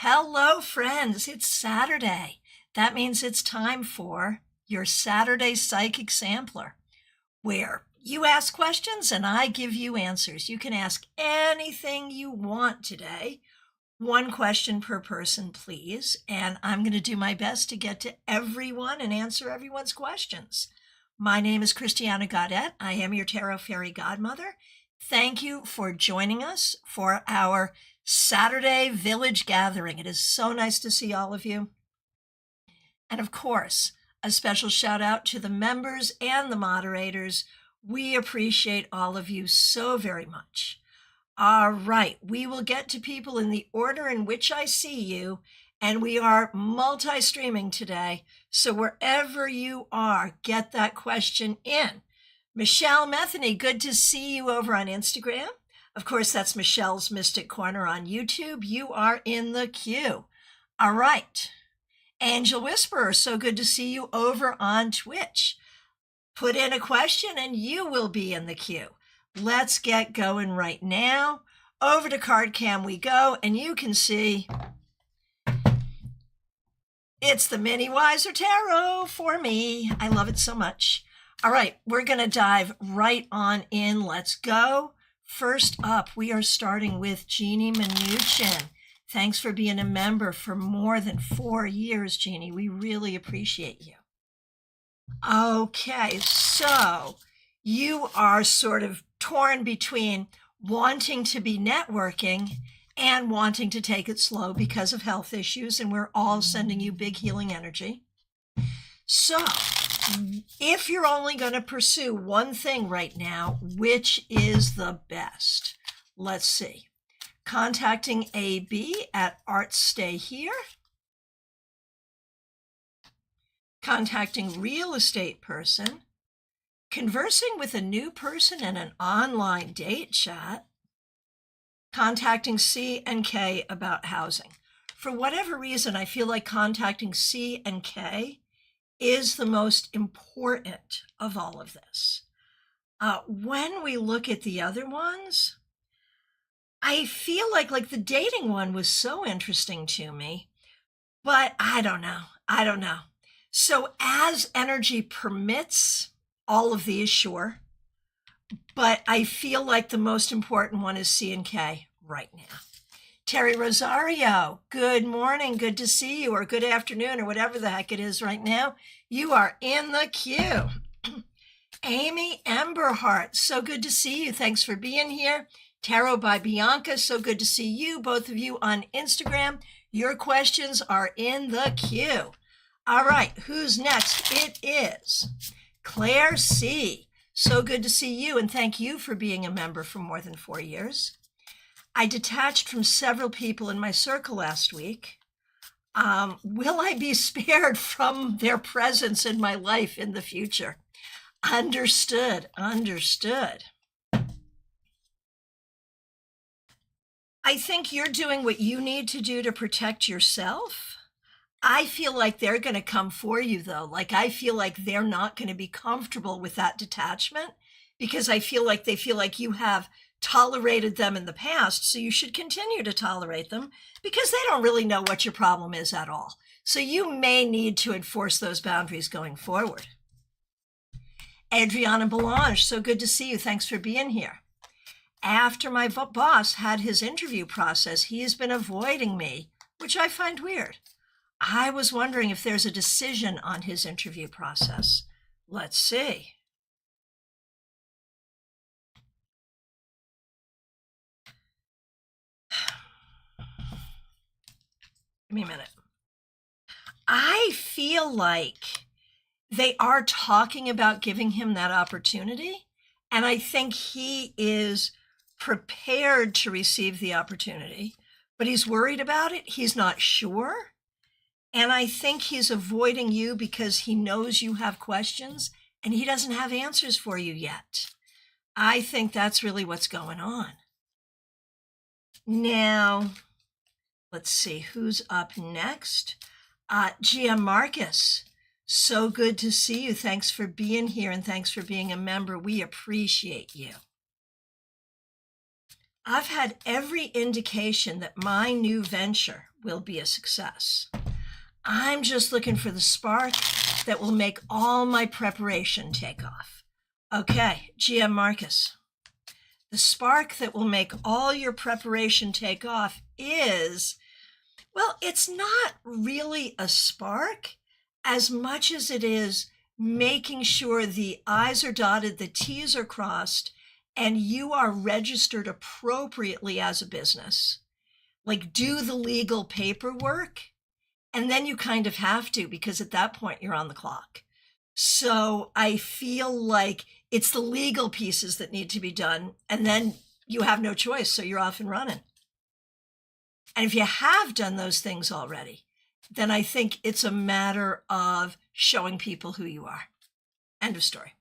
Hello, friends. It's Saturday. That means it's time for your Saturday Psychic Sampler, where you ask questions and I give you answers. You can ask anything you want today. One question per person, please. And I'm going to do my best to get to everyone and answer everyone's questions. My name is Christiana Gaudet. I am your Tarot Fairy Godmother. Thank you for joining us for our Saturday Village Gathering. It is so nice to see all of you. And of course, a special shout out to the members and the moderators. We appreciate all of you so very much. All right, we will get to people in the order in which I see you, and we are multi-streaming today. So wherever you are, get that question in. Michelle Metheny, good to see you over on Instagram. Of course, that's Michelle's Mystic Corner on YouTube. You are in the queue. All right. Angel Whisperer, so good to see you over on Twitch. Put in a question and you will be in the queue. Let's get going right now. Over to CardCam we go, and you can see it's the Mini Wiser Tarot for me. I love it so much. All right, we're going to dive right on in. Let's go. First up, we are starting with Jeannie Mnuchin. Thanks for being a member for more than 4 years, Jeannie. We really appreciate you. Okay, so you are sort of torn between wanting to be networking and wanting to take it slow because of health issues, and we're all sending you big healing energy. So if you're only going to pursue one thing right now, which is the best? Let's see. Contacting AB at Art Stay Here. Contacting real estate person. Conversing with a new person in an online date chat. Contacting C and K about housing. For whatever reason, I feel like contacting C and K is the most important of all of this. When we look at the other ones, I feel like the dating one was so interesting to me, but I don't know. So as energy permits, all of these, sure, but I feel like the most important one is C and K right now. Terry Rosario, good morning, good to see you, or good afternoon, or whatever the heck it is right now. You are in the queue. Amy Emberhart, so good to see you. Thanks for being here. Tarot by Bianca, so good to see you, both of you on Instagram. Your questions are in the queue. All right, who's next? It is Claire C. So good to see you, and thank you for being a member for more than 4 years. I detached from several people in my circle last week. Will I be spared from their presence in my life in the future? Understood. I think you're doing what you need to do to protect yourself. I feel like they're going to come for you, though. I feel like they're not going to be comfortable with that detachment because I feel like they feel like you have tolerated them in the past, so you should continue to tolerate them because they don't really know what your problem is at all. So you may need to enforce those boundaries going forward. Adriana Belange, so good to see you. Thanks for being here. After my boss had his interview process, he has been avoiding me, which I find weird. I was wondering if there's a decision on his interview process. Let's see. Give me a minute. I feel like they are talking about giving him that opportunity, and I think he is prepared to receive the opportunity, but he's worried about it. He's not sure. And I think he's avoiding you because he knows you have questions and he doesn't have answers for you yet. I think that's really what's going on. Now, let's see who's up next. Gia Marcus, so good to see you. Thanks for being here and thanks for being a member. We appreciate you. I've had every indication that my new venture, will be a success. I'm just looking for the spark that will make all my preparation take off. Okay, GM Marcus. The spark that will make all your preparation take off is, well, it's not really a spark as much as it is making sure the I's are dotted, the T's are crossed, and you are registered appropriately as a business. Like, do the legal paperwork, and then you kind of have to, because at that point you're on the clock. So I feel like it's the legal pieces that need to be done, and then you have no choice, so you're off and running. And if you have done those things already, then I think it's a matter of showing people who you are. End of story.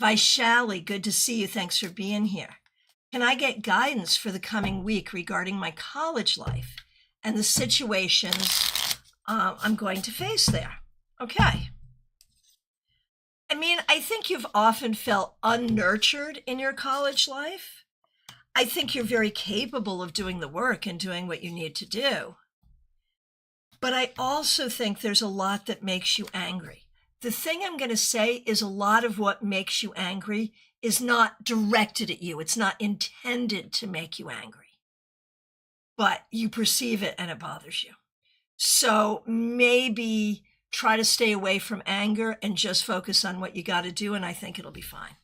Vaishali, good to see you. Thanks for being here. Can I get guidance for the coming week regarding my college life and the situations I'm going to face there? Okay. I mean, I think you've often felt unnurtured in your college life. I think you're very capable of doing the work and doing what you need to do. But I also think there's a lot that makes you angry. The thing I'm going to say is a lot of what makes you angry is not directed at you. It's not intended to make you angry, but you perceive it and it bothers you. So maybe try to stay away from anger and just focus on what you got to do, and I think it'll be fine.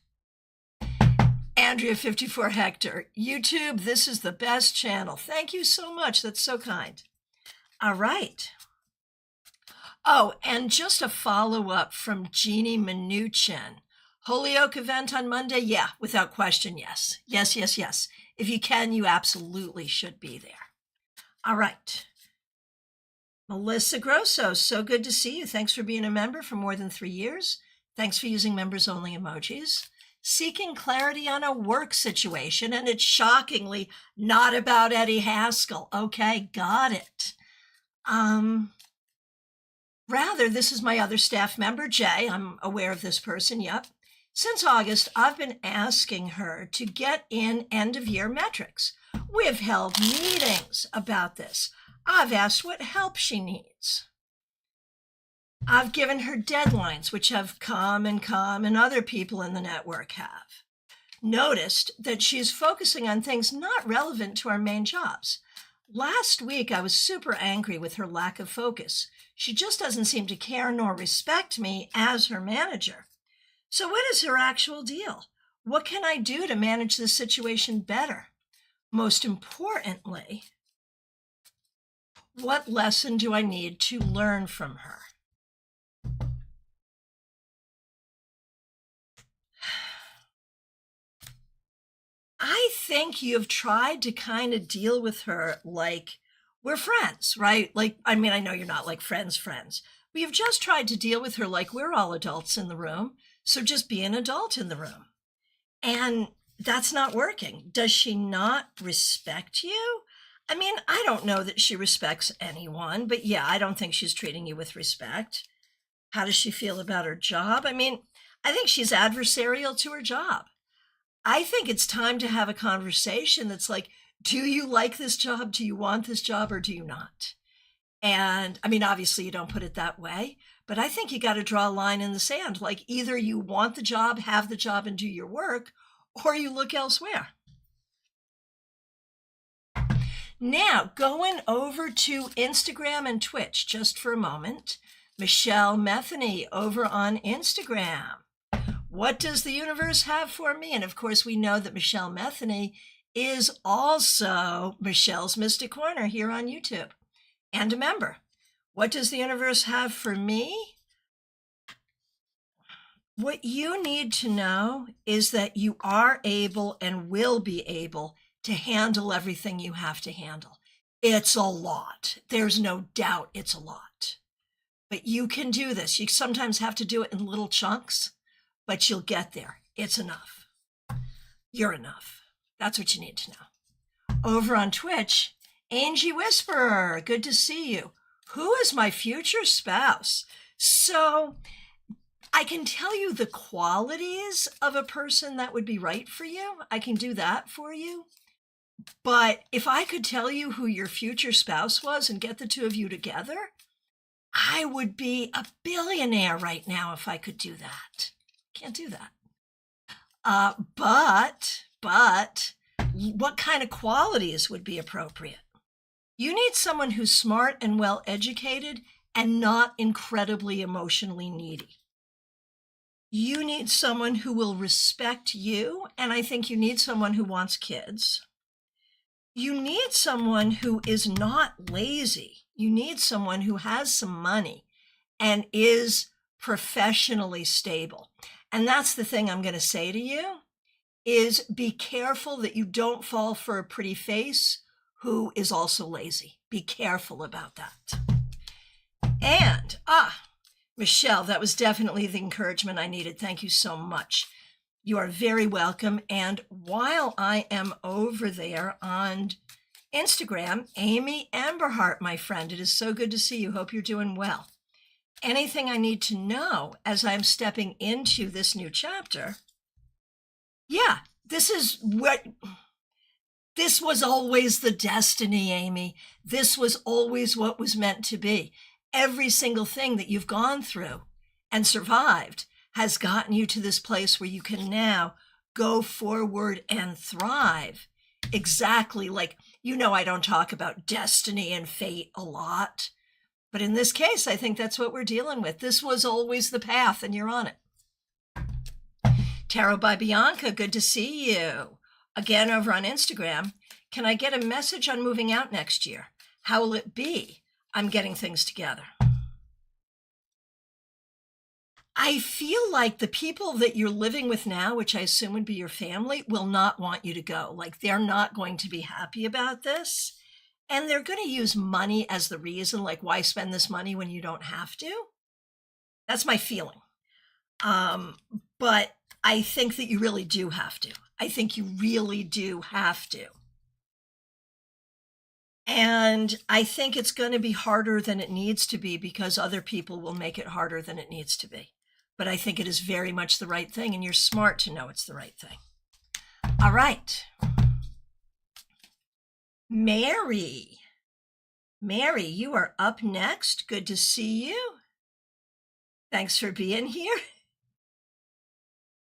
Andrea 54 Hector, YouTube, this is the best channel. Thank you so much. That's so kind. All right. Oh, and just a follow-up from Jeannie Mnuchin. Holyoke event on Monday? Yeah, without question, yes. Yes, yes, yes. If you can, you absolutely should be there. All right. Melissa Grosso, so good to see you. Thanks for being a member for more than 3 years. Thanks for using members-only emojis. Seeking clarity on a work situation, and it's shockingly not about Eddie Haskell. Okay, got it. Rather, this is my other staff member, Jay. I'm aware of this person, yep. Since August, I've been asking her to get in end-of-year metrics. We've held meetings about this. I've asked what help she needs. I've given her deadlines, which have come, and other people in the network have. Noticed that she's focusing on things not relevant to our main jobs. Last week, I was super angry with her lack of focus. She just doesn't seem to care nor respect me as her manager. So what is her actual deal? What can I do to manage this situation better? Most importantly, what lesson do I need to learn from her? I think you've tried to kind of deal with her like we're friends, right? Like, I mean, I know you're not like friends, but you've just tried to deal with her like we're all adults in the room. So just be an adult in the room. And that's not working. Does she not respect you? I mean, I don't know that she respects anyone, but yeah, I don't think she's treating you with respect. How does she feel about her job? I mean, I think she's adversarial to her job. I think it's time to have a conversation that's like, do you like this job? Do you want this job, or do you not? And I mean, obviously you don't put it that way, but I think you got to draw a line in the sand. Like, either you want the job, have the job, and do your work, or you look elsewhere. Now, going over to Instagram and Twitch just for a moment. Michelle Metheny over on Instagram. What does the universe have for me? And of course, we know that Michelle Metheny is also Michelle's Mystic Corner here on YouTube and a member. What does the universe have for me? What you need to know is that you are able and will be able to handle everything you have to handle. It's a lot. There's no doubt it's a lot. But you can do this. You sometimes have to do it in little chunks, but you'll get there. It's enough. You're enough. That's what you need to know. Over on Twitch, Angie Whisperer, good to see you. Who is my future spouse? So I can tell you the qualities of a person that would be right for you. I can do that for you. But if I could tell you who your future spouse was and get the two of you together, I would be a billionaire right now if I could do that. Can't do that. But what kind of qualities would be appropriate? You need someone who's smart and well educated and not incredibly emotionally needy. You need someone who will respect you, and I think you need someone who wants kids. You need someone who is not lazy. You need someone who has some money and is professionally stable. And that's the thing I'm going to say to you is be careful that you don't fall for a pretty face who is also lazy. Be careful about that. And, Michelle, that was definitely the encouragement I needed. Thank you so much. You are very welcome. And while I am over there on Instagram, Amy Amberhart, my friend, it is so good to see you. Hope you're doing well. Anything I need to know as I'm stepping into this new chapter? Yeah, this was always the destiny, Amy. This was always what was meant to be. Every single thing that you've gone through and survived has gotten you to this place where you can now go forward and thrive. Exactly like, I don't talk about destiny and fate a lot, but in this case, I think that's what we're dealing with. This was always the path and you're on it. Tarot by Bianca, good to see you. Again, over on Instagram, can I get a message on moving out next year? How will it be? I'm getting things together. I feel like the people that you're living with now, which I assume would be your family, will not want you to go. Like they're not going to be happy about this. And they're going to use money as the reason, like why spend this money when you don't have to? That's my feeling. But I think that you really do have to. I think you really do have to. And I think it's going to be harder than it needs to be because other people will make it harder than it needs to be. But I think it is very much the right thing, and you're smart to know it's the right thing. All right. Mary, you are up next. Good to see you. Thanks for being here.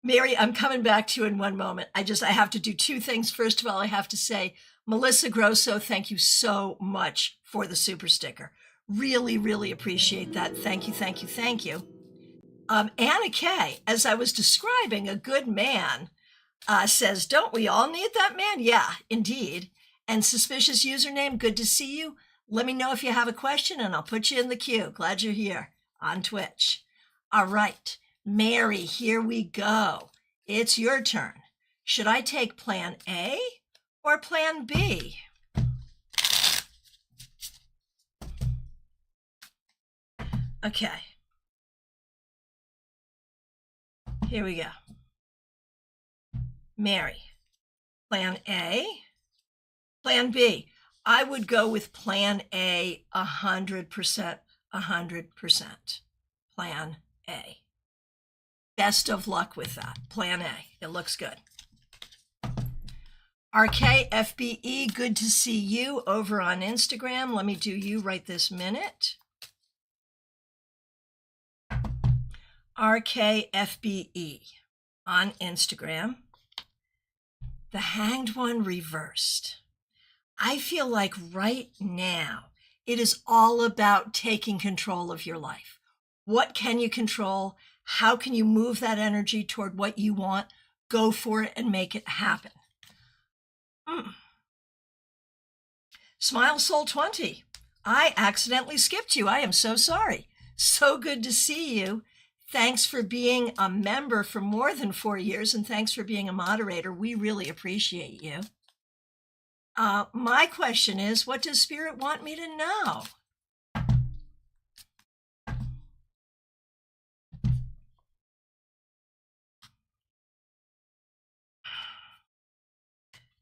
Mary, I'm coming back to you in one moment. I have to do two things. First of all, I have to say, Melissa Grosso, thank you so much for the super sticker. Really, really appreciate that. Thank you, thank you, thank you. Anna Kay, as I was describing, a good man says, don't we all need that man? Yeah, indeed. And suspicious username, good to see you. Let me know if you have a question and I'll put you in the queue. Glad you're here on Twitch. All right, Mary, here we go. It's your turn. Should I take plan A or plan B? Okay. Here we go. Mary, plan A, plan B. I would go with plan A 100%, 100%. Plan A. Best of luck with that. Plan A. It looks good. RKFBE, good to see you over on Instagram. Let me do you right this minute. RKFBE on Instagram. The Hanged One reversed. I feel like right now it is all about taking control of your life. What can you control? How can you move that energy toward what you want? Go for it and make it happen. Smile Soul 20. I accidentally skipped you. I am so sorry. So good to see you. Thanks for being a member for more than 4 years, and thanks for being a moderator. We really appreciate you. My question is, what does Spirit want me to know?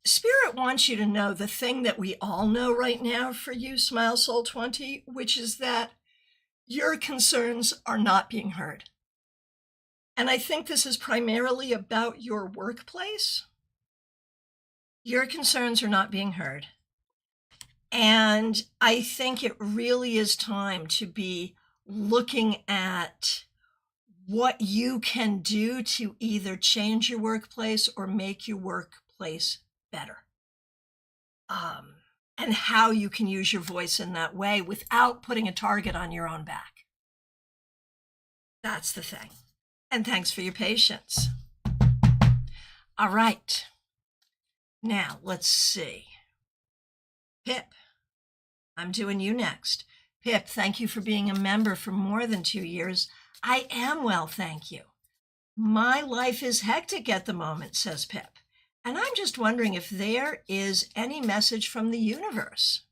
Spirit wants you to know the thing that we all know right now for you, Smile Soul 20, which is that your concerns are not being heard. And I think this is primarily about your workplace. Your concerns are not being heard. And I think it really is time to be looking at what you can do to either change your workplace or make your workplace better. And how you can use your voice in that way without putting a target on your own back. That's the thing. And thanks for your patience. All right. Now, let's see. Pip, I'm doing you next. Pip, thank you for being a member for more than 2 years. I am well, thank you. My life is hectic at the moment, says Pip. And I'm just wondering if there is any message from the universe.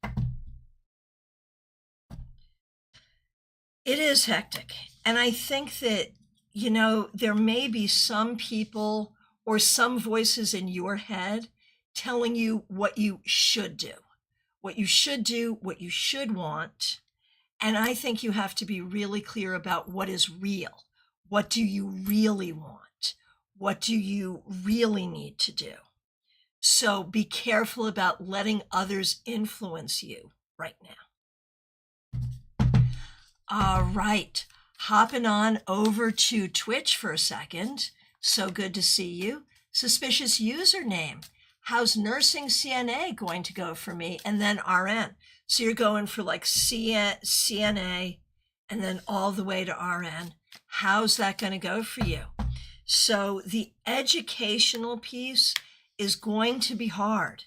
It is hectic. And I think that, you know, there may be some people or some voices in your head telling you what you should do, what you should want. And I think you have to be really clear about what is real. What do you really want? What do you really need to do? So be careful about letting others influence you right now. All right, hopping on over to Twitch for a second. So good to see you. Suspicious username. How's nursing CNA going to go for me? And then RN. So you're going for like CNA and then all the way to RN. How's that going to go for you? So the educational piece is going to be hard,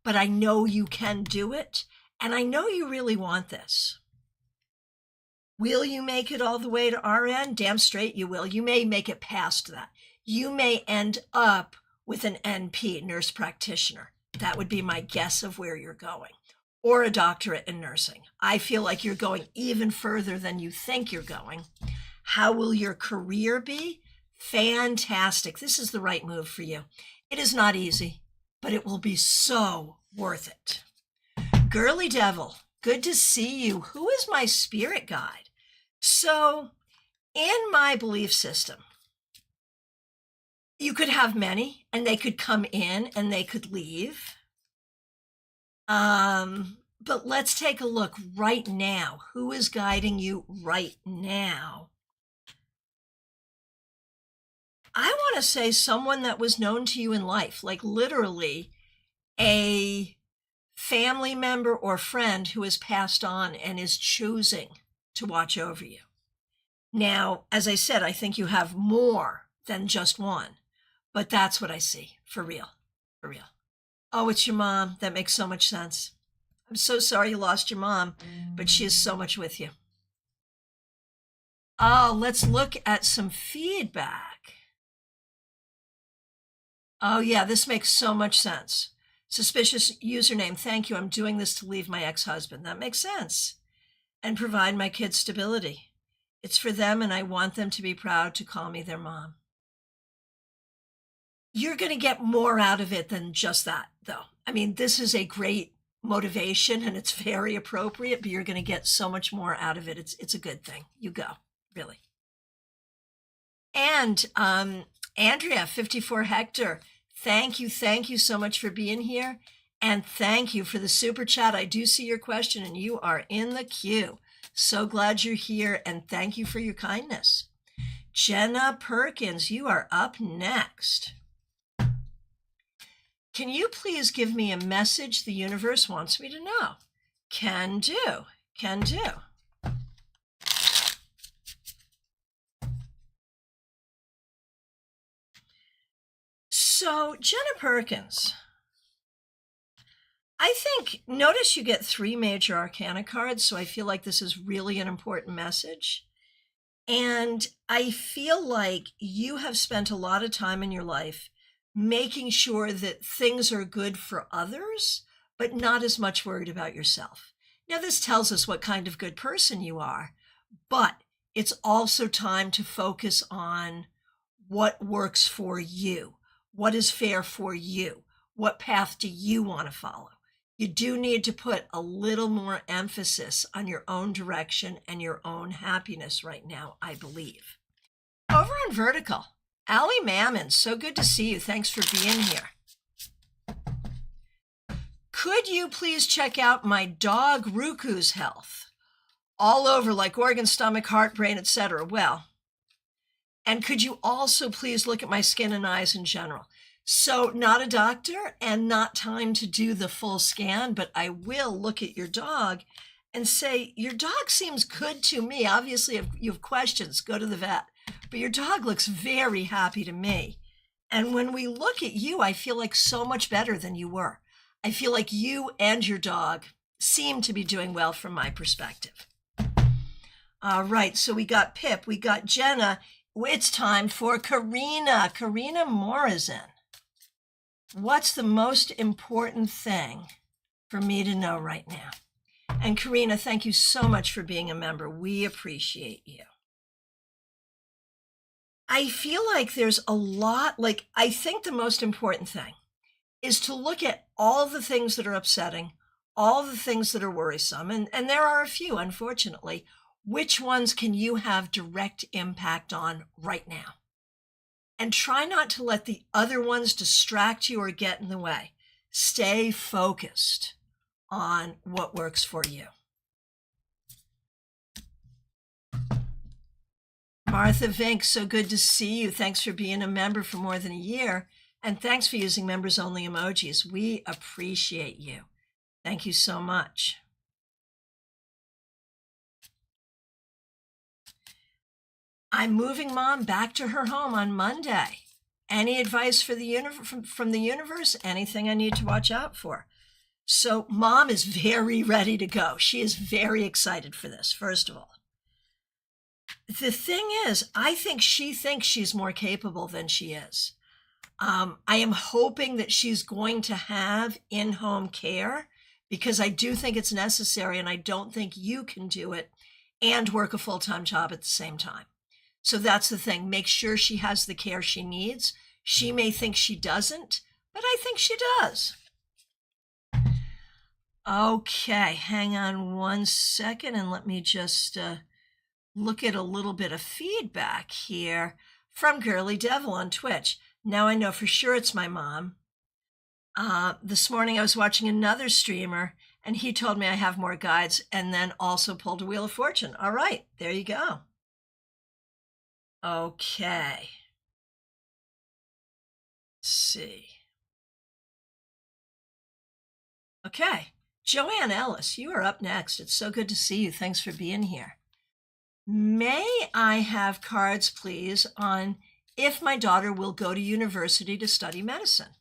but I know you can do it. And I know you really want this. Will you make it all the way to RN? Damn straight you will. You may make it past that. You may end up with an NP, nurse practitioner. That would be my guess of where you're going. Or a doctorate in nursing. I feel like you're going even further than you think you're going. How will your career be? Fantastic. This is the right move for you. It is not easy, but it will be so worth it. Girly Devil, good to see you. Who is my spirit guide? So, in my belief system, you could have many, and they could come in and they could leave. But let's take a look right now. Who is guiding you right now? I want to say someone that was known to you in life, like literally a family member or friend who has passed on and is choosing to watch over you. Now, as I said, I think you have more than just one, but that's what I see, for real, for real. Oh, it's your mom. That makes so much sense. I'm so sorry you lost your mom, but she is so much with you. Oh, let's look at some feedback. Oh yeah, this makes so much sense. Suspicious username, thank you. I'm doing this to leave my ex-husband. That makes sense. And provide my kids stability. It's for them and I want them to be proud to call me their mom. You're going to get more out of it than just that, though. I mean, this is a great motivation and it's very appropriate, but you're going to get so much more out of it. It's a good thing. You go, really. And Andrea, 54 Hector, thank you so much for being here. And thank you for the super chat. I do see your question and you are in the queue. So glad you're here and thank you for your kindness. Jenna Perkins, you are up next. Can you please give me a message the universe wants me to know? Can do, can do. So, Jenna Perkins, I think, notice you get 3 major arcana cards, so I feel like this is really an important message. And I feel like you have spent a lot of time in your life making sure that things are good for others, but not as much worried about yourself. Now, this tells us what kind of good person you are, but it's also time to focus on what works for you. What is fair for you? What path do you want to follow? You do need to put a little more emphasis on your own direction and your own happiness right now, I believe. Over on Vertical, Allie Mammon, so good to see you. Thanks for being here. Could you please check out my dog Ruku's health? All over, like organ, stomach, heart, brain, etc. Well, and could you also please look at my skin and eyes in general? So not a doctor and not time to do the full scan, but I will look at your dog and say, your dog seems good to me. Obviously, if you have questions, go to the vet. But your dog looks very happy to me. And when we look at you, I feel like so much better than you were. I feel like you and your dog seem to be doing well from my perspective. All right, so we got Pip, we got Jenna. It's time for Karina. Karina Morrison. What's the most important thing for me to know right now? And Karina, thank you so much for being a member. We appreciate you. I feel like there's a lot, I think the most important thing is to look at all the things that are upsetting, all the things that are worrisome, and there are a few, unfortunately. Which ones can you have direct impact on right now? And try not to let the other ones distract you or get in the way. Stay focused on what works for you. Martha Vink, so good to see you. Thanks for being a member for more than a year. And thanks for using members-only emojis. We appreciate you. Thank you so much. I'm moving Mom back to her home on Monday. Any advice for the from the universe? Anything I need to watch out for? So Mom is very ready to go. She is very excited for this, first of all. The thing is, I think she thinks she's more capable than she is. I am hoping that she's going to have in-home care because I do think it's necessary and I don't think you can do it and work a full-time job at the same time. So that's the thing. Make sure she has the care she needs. She may think she doesn't, but I think she does. Okay, hang on one second and let me just look at a little bit of feedback here from Girly Devil on Twitch. Now I know for sure it's my mom. This morning I was watching another streamer and he told me I have more guides and then also pulled a Wheel of Fortune. All right, there you go. Okay. Let's see. Okay. Joanne Ellis, you are up next. It's so good to see you. Thanks for being here. May I have cards, please, on if my daughter will go to university to study medicine?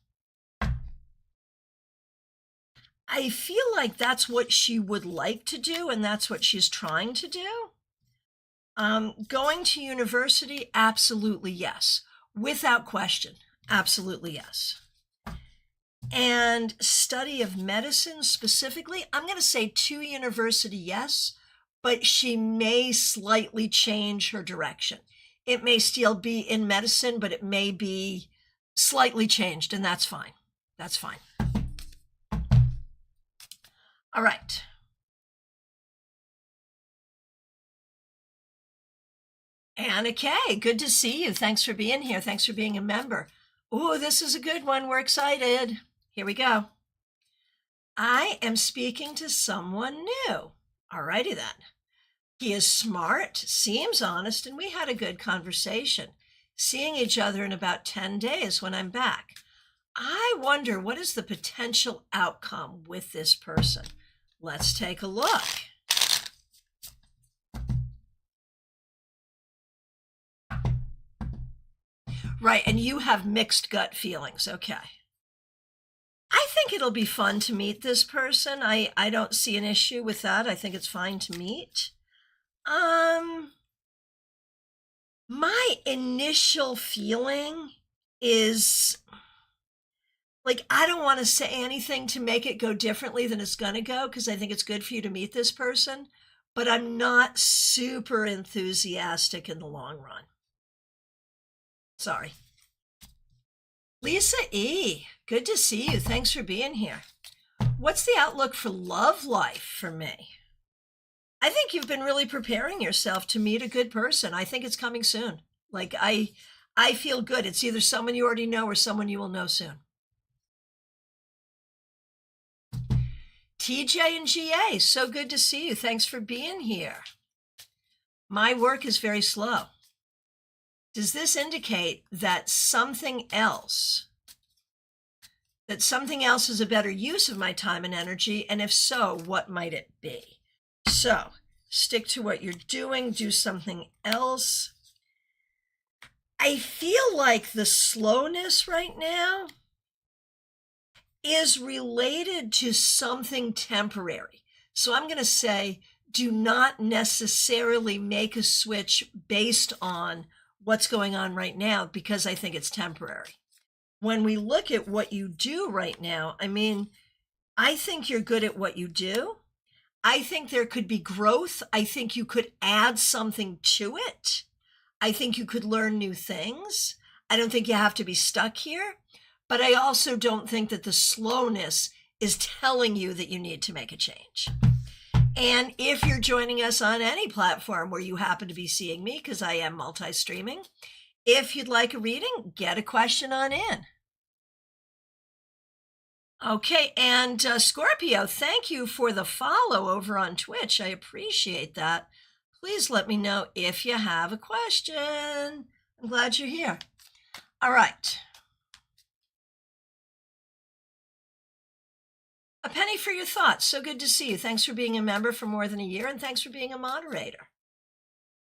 I feel like that's what she would like to do, and that's what she's trying to do. Going to university, absolutely yes. Without question, absolutely yes. And study of medicine specifically, I'm going to say to university, yes, but she may slightly change her direction. It may still be in medicine, but it may be slightly changed, and that's fine. That's fine. All right. Anna Kay, good to see you. Thanks for being here. Thanks for being a member. Oh, this is a good one. We're excited. Here we go. I am speaking to someone new. All righty then. He is smart, seems honest, and we had a good conversation. Seeing each other in about 10 days when I'm back. I wonder what is the potential outcome with this person. Let's take a look. Right, and you have mixed gut feelings. Okay. I think it'll be fun to meet this person. I don't see an issue with that. I think it's fine to meet. My initial feeling is I don't want to say anything to make it go differently than it's going to go because I think it's good for you to meet this person, but I'm not super enthusiastic in the long run. Sorry. Lisa E., good to see you. Thanks for being here. What's the outlook for love life for me? I think you've been really preparing yourself to meet a good person. I think it's coming soon. I feel good. It's either someone you already know or someone you will know soon. TJ and GA, so good to see you. Thanks for being here. My work is very slow. Does this indicate that something else is a better use of my time and energy? And if so, what might it be? So stick to what you're doing, do something else. I feel like the slowness right now is related to something temporary. So I'm going to say, do not necessarily make a switch based on what's going on right now, because I think it's temporary. When we look at what you do right now, I mean, I think you're good at what you do. I think there could be growth. I think you could add something to it. I think you could learn new things. I don't think you have to be stuck here, but I also don't think that the slowness is telling you that you need to make a change. And if you're joining us on any platform where you happen to be seeing me, because I am multi-streaming, if you'd like a reading, get a question on in. Okay, and Scorpio, thank you for the follow over on Twitch. I appreciate that. Please let me know if you have a question. I'm glad you're here. All right. A penny for your thoughts. So good to see you. Thanks for being a member for more than a year, and thanks for being a moderator.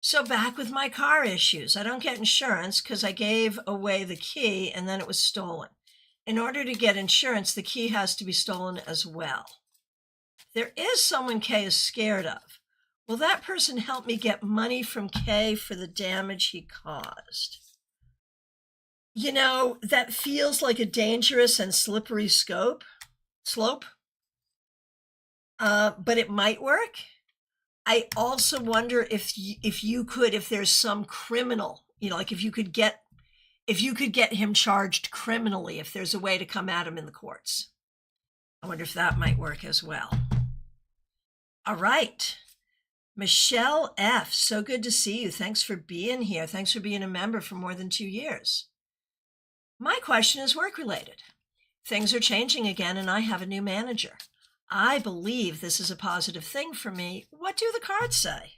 So back with my car issues. I don't get insurance because I gave away the key and then it was stolen. In order to get insurance, the key has to be stolen as well. There is someone Kay is scared of. Will that person help me get money from Kay for the damage he caused? You know, that feels like a dangerous and slippery slope. But it might work. I also wonder if there's some criminal, you know, like if you could get him charged criminally, if there's a way to come at him in the courts. I wonder if that might work as well. All right. Michelle F., so good to see you. Thanks for being here. Thanks for being a member for more than 2 years. My question is work-related. Things are changing again, and I have a new manager. I believe this is a positive thing for me. What do the cards say?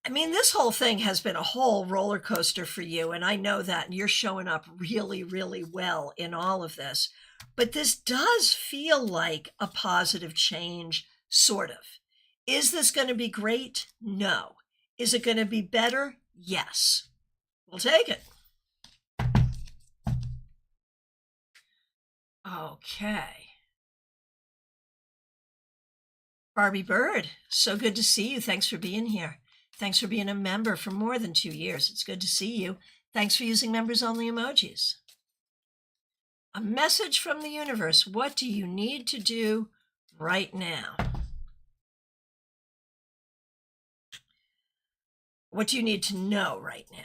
I mean, this whole thing has been a whole roller coaster for you, and I know that, and you're showing up really, really well in all of this. But this does feel like a positive change, sort of. Is this going to be great? No. Is it going to be better? Yes. We'll take it. Okay. Barbie Bird, so good to see you. Thanks for being here. Thanks for being a member for more than 2 years. It's good to see you. Thanks for using members-only emojis. A message from the universe. What do you need to do right now? What do you need to know right now?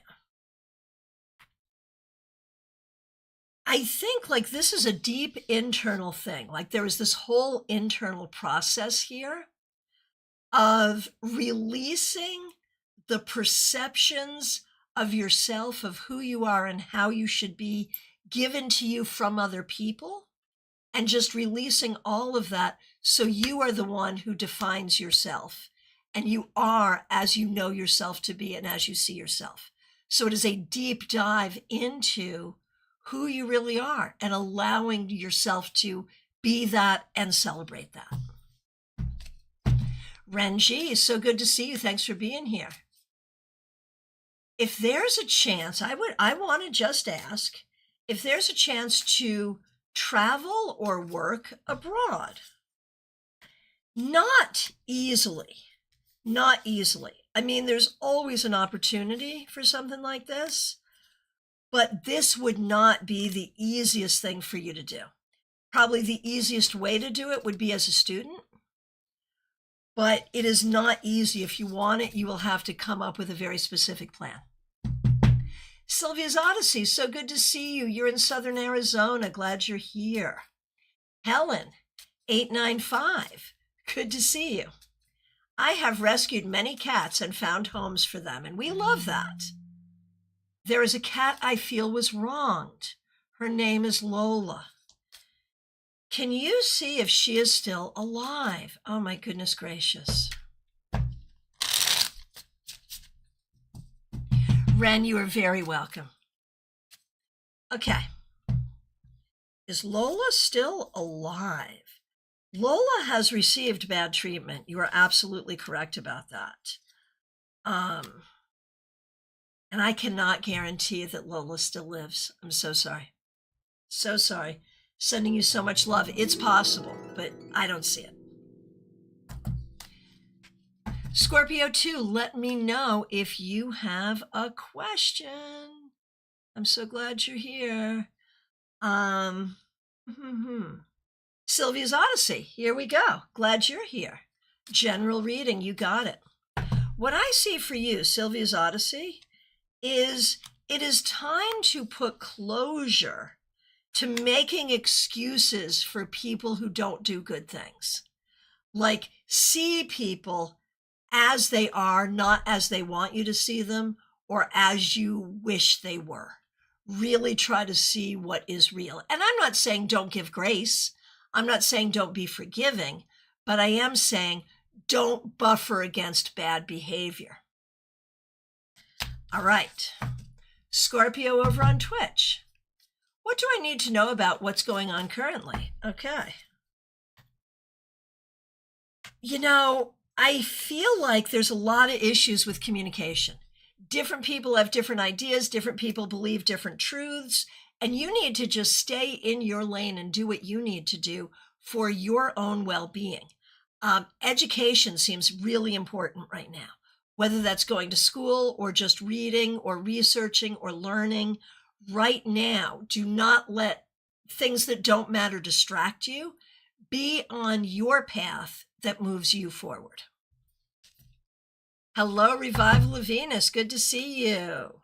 I think like this is a deep internal thing. Like there is this whole internal process here of releasing the perceptions of yourself, of who you are and how you should be given to you from other people, and just releasing all of that so you are the one who defines yourself, and you are as you know yourself to be and as you see yourself. So it is a deep dive into who you really are and allowing yourself to be that and celebrate that. Renji, so good to see you. Thanks for being here. If there's a chance, I want to just ask if there's a chance to travel or work abroad. Not easily. I mean, there's always an opportunity for something like this, but this would not be the easiest thing for you to do. Probably the easiest way to do it would be as a student, but it is not easy. If you want it, you will have to come up with a very specific plan. Sylvia's Odyssey, so good to see you. You're in Southern Arizona. Glad you're here. Helen, 895, good to see you. I have rescued many cats and found homes for them, and we love that. There is a cat I feel was wronged. Her name is Lola. Can you see if she is still alive? Oh my goodness gracious. Ren, you are very welcome. Okay. Is Lola still alive? Lola has received bad treatment. You are absolutely correct about that. And I cannot guarantee that Lola still lives. I'm so sorry. So sorry. Sending you so much love. It's possible, but I don't see it. Scorpio 2, let me know if you have a question. I'm so glad you're here. Sylvia's Odyssey, here we go. Glad you're here. General reading, you got it. What I see for you, Sylvia's Odyssey, is it is time to put closure to making excuses for people who don't do good things. Like, see people as they are, not as they want you to see them or as you wish they were. Really try to see what is real. And I'm not saying don't give grace. I'm not saying don't be forgiving, but I am saying don't buffer against bad behavior. All right. Scorpio over on Twitch. What do I need to know about what's going on currently? Okay. You know, I feel like there's a lot of issues with communication. Different people have different ideas. Different people believe different truths. And you need to just stay in your lane and do what you need to do for your own well-being. Education seems really important right now, whether that's going to school or just reading or researching or learning. Right now, do not let things that don't matter distract you. Be on your path that moves you forward. Hello, Revival of Venus. Good to see you.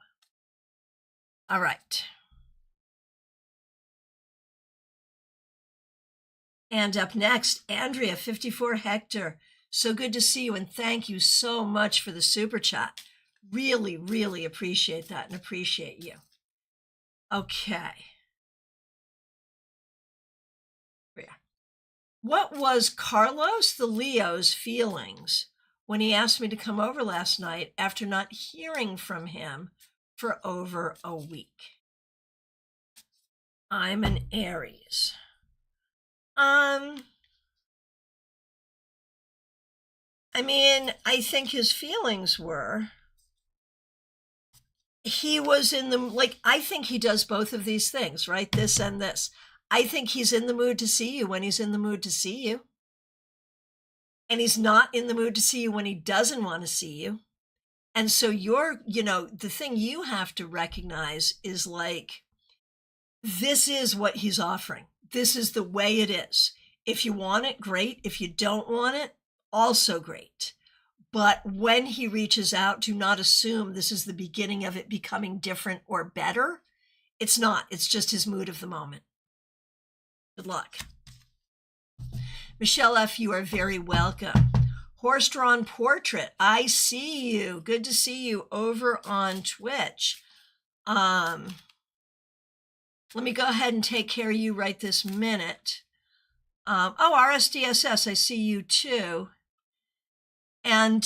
All right. And up next, Andrea, 54 Hector. So good to see you, and thank you so much for the super chat. Really, really appreciate that and appreciate you. Okay. Yeah. What was Carlos the Leo's feelings when he asked me to come over last night after not hearing from him for over a week? I'm an Aries. I mean, I think his feelings were, he was in the, like, I think he does both of these things, right? This and this. I think he's in the mood to see you when he's in the mood to see you. And he's not in the mood to see you when he doesn't want to see you. And so you're, you know, the thing you have to recognize is like, this is what he's offering. This is the way it is. If you want it, great. If you don't want it, also great. But when he reaches out, do not assume this is the beginning of it becoming different or better. It's not. It's just his mood of the moment. Good luck. Michelle F., you are very welcome. Horse-drawn portrait, I see you. Good to see you over on Twitch. Let me go ahead and take care of you right this minute. RSDSS, I see you too. And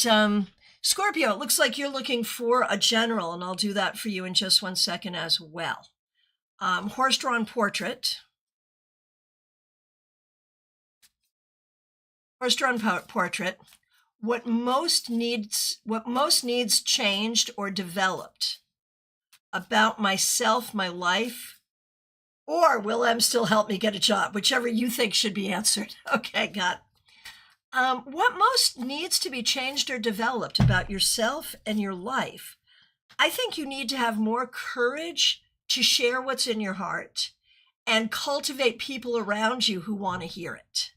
Scorpio, it looks like you're looking for a general, and I'll do that for you in just 1 second as well. Horse-drawn portrait. Horse-drawn portrait. What most needs changed or developed about myself, my life, or will M still help me get a job? Whichever you think should be answered. Okay, got it. What most needs to be changed or developed about yourself and your life? I think you need to have more courage to share what's in your heart and cultivate people around you who want to hear it.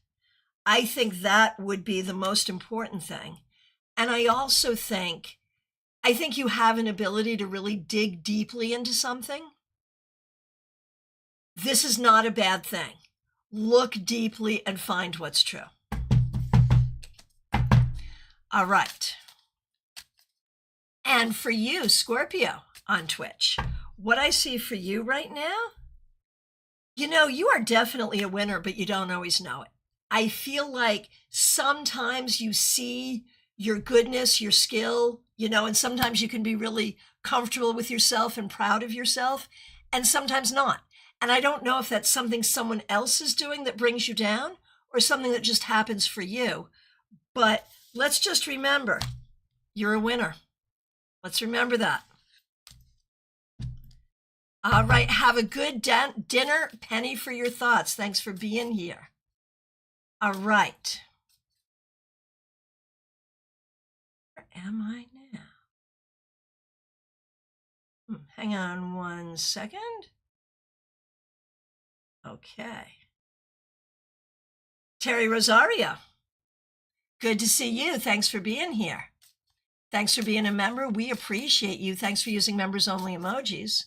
I think that would be the most important thing. And I also think you have an ability to really dig deeply into something. This is not a bad thing. Look deeply and find what's true. All right. And for you, Scorpio on Twitch, what I see for you right now You know, you are definitely a winner, but you don't always know it. I feel like sometimes you see your goodness, your skill, you know, and sometimes you can be really comfortable with yourself and proud of yourself, and sometimes not. And I don't know if that's something someone else is doing that brings you down or something that just happens for you. But let's just remember, you're a winner. Let's remember that. All right. Have a good dinner. Penny, for your thoughts. Thanks for being here. All right. Where am I now? Hang on 1 second. Okay. Terry Rosario. Good to see you. Thanks for being here. Thanks for being a member. We appreciate you. Thanks for using members only emojis.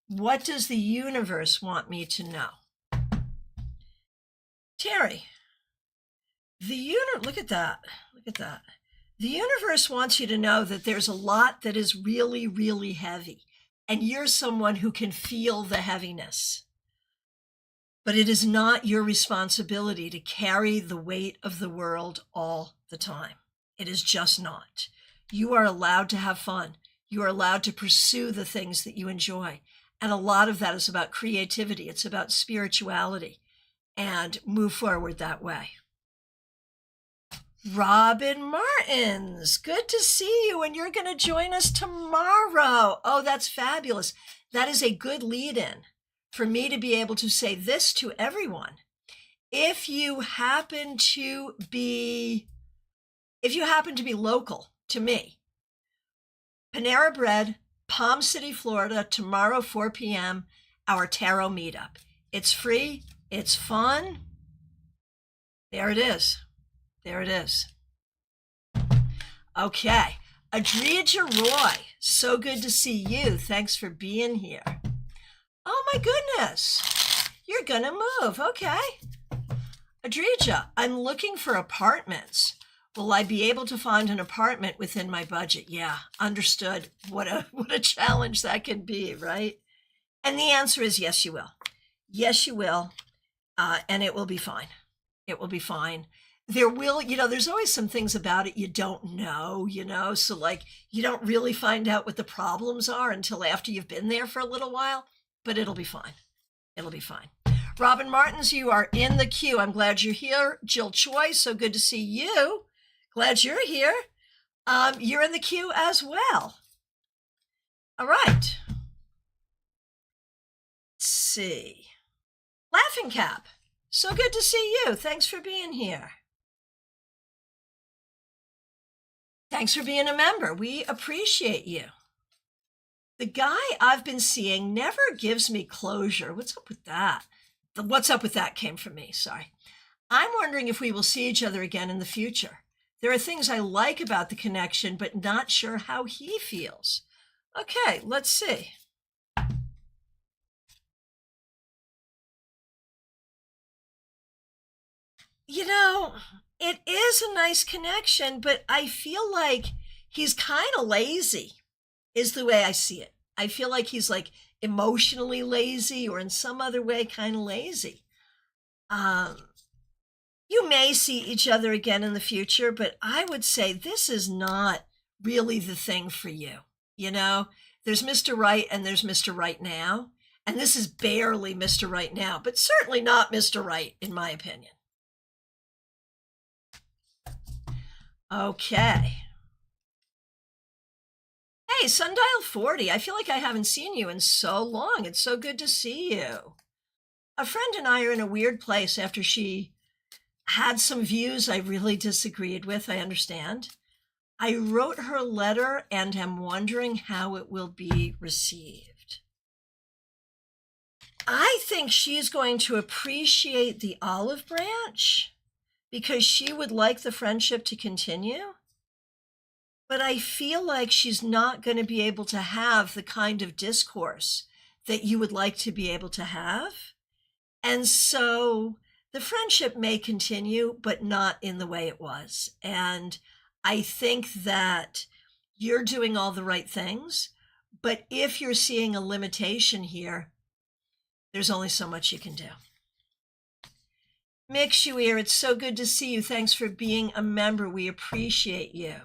What does the universe want me to know? Terry, look at that. Look at that. The universe wants you to know that there's a lot that is really, really heavy, and you're someone who can feel the heaviness. But it is not your responsibility to carry the weight of the world all the time. It is just not. You are allowed to have fun. You are allowed to pursue the things that you enjoy. And a lot of that is about creativity. It's about spirituality, and move forward that way. Robin Martins, good to see you. And you're going to join us tomorrow. Oh, that's fabulous. That is a good lead-in for me to be able to say this to everyone. If you happen to be local to me, Panera Bread, Palm City, Florida, tomorrow, 4 p.m., our tarot meetup. It's free. It's fun. There it is. There it is. Okay. Adrija Roy, so good to see you. Thanks for being here. Oh my goodness. You're gonna move. Okay. Adrija, I'm looking for apartments. Will I be able to find an apartment within my budget? Yeah, understood. What a challenge that can be, right? And the answer is yes, you will. Yes, you will. And it will be fine. It will be fine. There's always some things about it you don't know, so like you don't really find out what the problems are until after you've been there for a little while, but it'll be fine. It'll be fine. Robin Martins, you are in the queue. I'm glad you're here. Jill Choi, so good to see you. Glad you're here. You're in the queue as well. All right. Let's see. Laughing Cap, so good to see you. Thanks for being here. Thanks for being a member. We appreciate you. The guy I've been seeing never gives me closure. What's up with that? The what's up with that came from me, sorry. I'm wondering if we will see each other again in the future. There are things I like about the connection, but not sure how he feels. Okay, let's see. It is a nice connection, but I feel like he's kind of lazy, is the way I see it. I feel like he's like emotionally lazy or in some other way kind of lazy. You may see each other again in the future, but I would say this is not really the thing for you. There's Mr. Right and there's Mr. Right now. And this is barely Mr. Right now, but certainly not Mr. Right, in my opinion. Okay. Hey, Sundial 40, I feel like I haven't seen you in so long. It's so good to see you. A friend and I are in a weird place after she had some views I really disagreed with, I understand. I wrote her a letter and am wondering how it will be received. I think she's going to appreciate the olive branch because she would like the friendship to continue. But I feel like she's not going to be able to have the kind of discourse that you would like to be able to have. And so the friendship may continue, but not in the way it was. And I think that you're doing all the right things. But if you're seeing a limitation here, There's only so much you can do. Mixuir, it's so good to see you. Thanks for being a member. We appreciate you.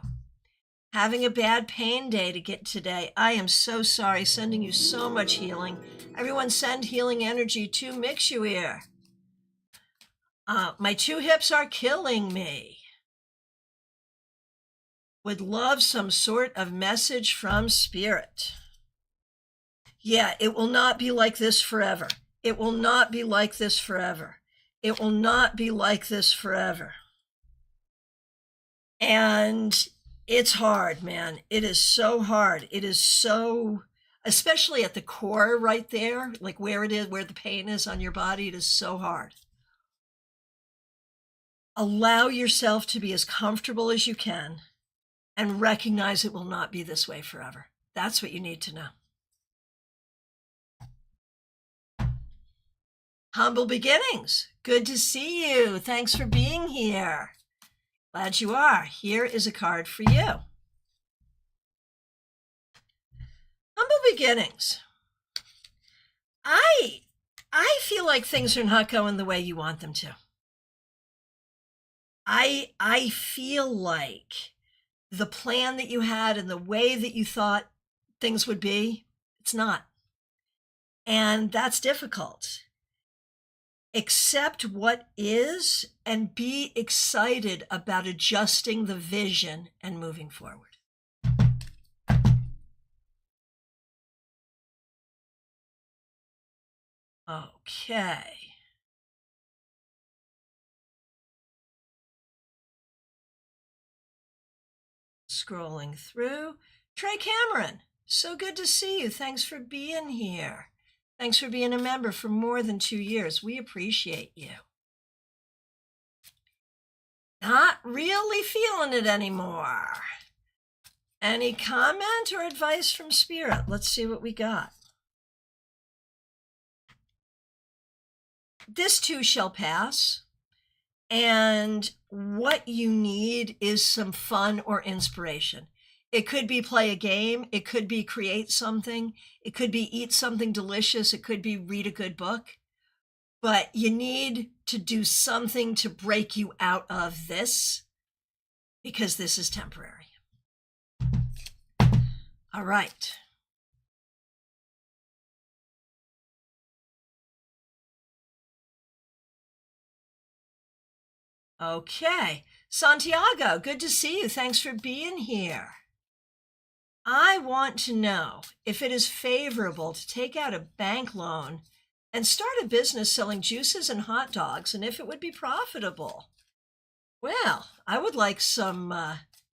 Having a bad pain day to get today. I am so sorry. Sending you so much healing. Everyone send healing energy to Mixuir. My 2 hips are killing me. Would love some sort of message from Spirit. Yeah, it will not be like this forever. It will not be like this forever. It will not be like this forever. And it's hard, man. It is so hard. It is so, especially at the core right there, like where it is, where the pain is on your body, it is so hard. Allow yourself to be as comfortable as you can and recognize it will not be this way forever. That's what you need to know. Humble beginnings. Good to see you. Thanks for being here. Glad you are. Here is a card for you. Humble beginnings. I feel like things are not going the way you want them to. I feel like the plan that you had and the way that you thought things would be, it's not. And that's difficult. Accept what is and be excited about adjusting the vision and moving forward. Okay. Scrolling through. Trey Cameron, so good to see you. Thanks for being here. Thanks for being a member for more than 2 years. We appreciate you. Not really feeling it anymore. Any comment or advice from Spirit? Let's see what we got. This too shall pass. And what you need is some fun or inspiration. It could be play a game. It could be create something. It could be eat something delicious. It could be read a good book. But you need to do something to break you out of this, because this is temporary. All right. Okay. Santiago, good to see you. Thanks for being here. I want to know if it is favorable to take out a bank loan and start a business selling juices and hot dogs, and if it would be profitable. Well, I would like some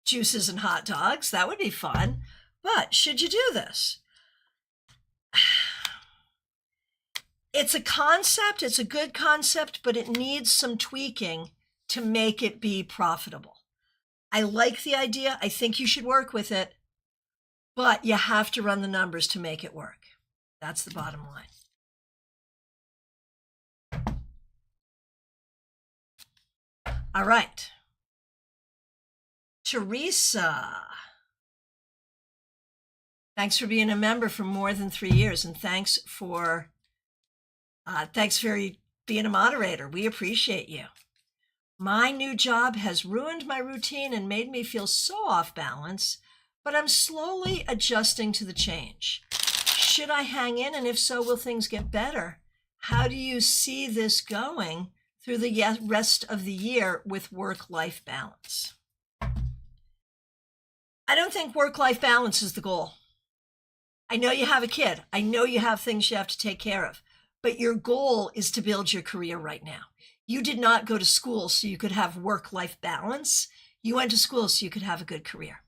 juices and hot dogs. That would be fun. But should you do this? It's a concept. It's a good concept, but it needs some tweaking to make it be profitable. I like the idea. I think you should work with it. But you have to run the numbers to make it work. That's the bottom line. All right. Teresa. Thanks for being a member for more than 3 years, and thanks for being a moderator. We appreciate you. My new job has ruined my routine and made me feel so off balance, but I'm slowly adjusting to the change. Should I hang in? And if so, will things get better? How do you see this going through the rest of the year with work-life balance? I don't think work-life balance is the goal. I know you have a kid. I know you have things you have to take care of, but your goal is to build your career right now. You did not go to school so you could have work-life balance. You went to school so you could have a good career.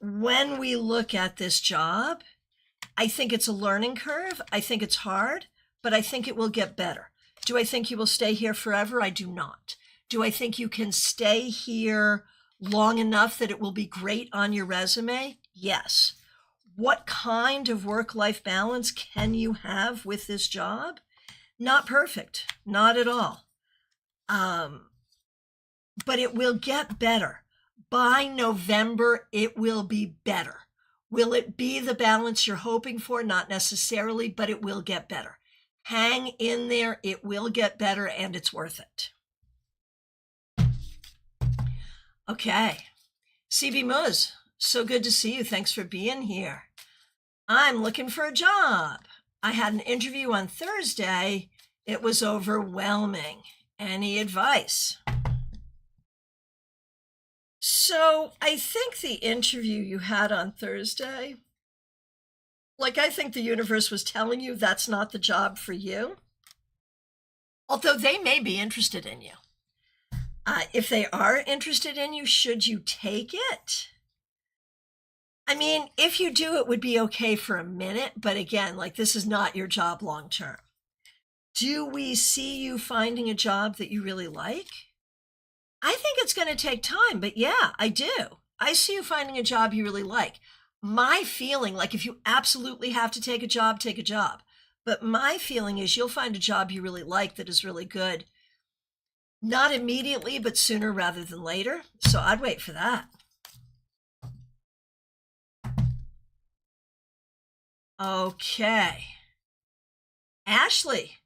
When we look at this job, I think it's a learning curve. I think it's hard, but I think it will get better. Do I think you will stay here forever? I do not. Do I think you can stay here long enough that it will be great on your resume? Yes. What kind of work-life balance can you have with this job? Not perfect, not at all. But it will get better. By November, it will be better. Will it be the balance you're hoping for? Not necessarily, but it will get better. Hang in there. It will get better, and it's worth it. Okay. CB Muz, so good to see you. Thanks for being here. I'm looking for a job. I had an interview on Thursday. It was overwhelming. Any advice? So I think the interview you had on Thursday, I think the universe was telling you that's not the job for you. Although they may be interested in you. If they are interested in you, should you take it? I mean, if you do, it would be okay for a minute. But again, this is not your job long term. Do we see you finding a job that you really like? I think it's going to take time, but yeah, I do. I see you finding a job you really like. My feeling, if you absolutely have to take a job, take a job. But my feeling is you'll find a job you really like that is really good. Not immediately, but sooner rather than later. So I'd wait for that. Okay. Ashley,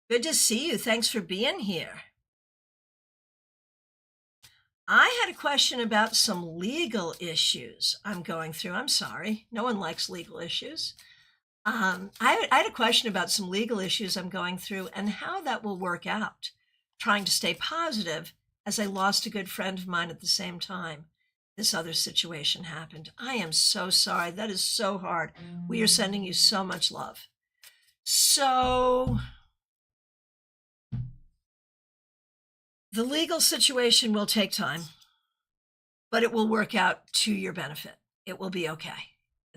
good to see you. Thanks for being here. I had a question about some legal issues I'm going through. I'm sorry. No one likes legal issues. I had a question about some legal issues I'm going through and how that will work out. Trying to stay positive as I lost a good friend of mine at the same time this other situation happened. I am so sorry. That is so hard. We are sending you so much love. So the legal situation will take time, but it will work out to your benefit. It will be okay.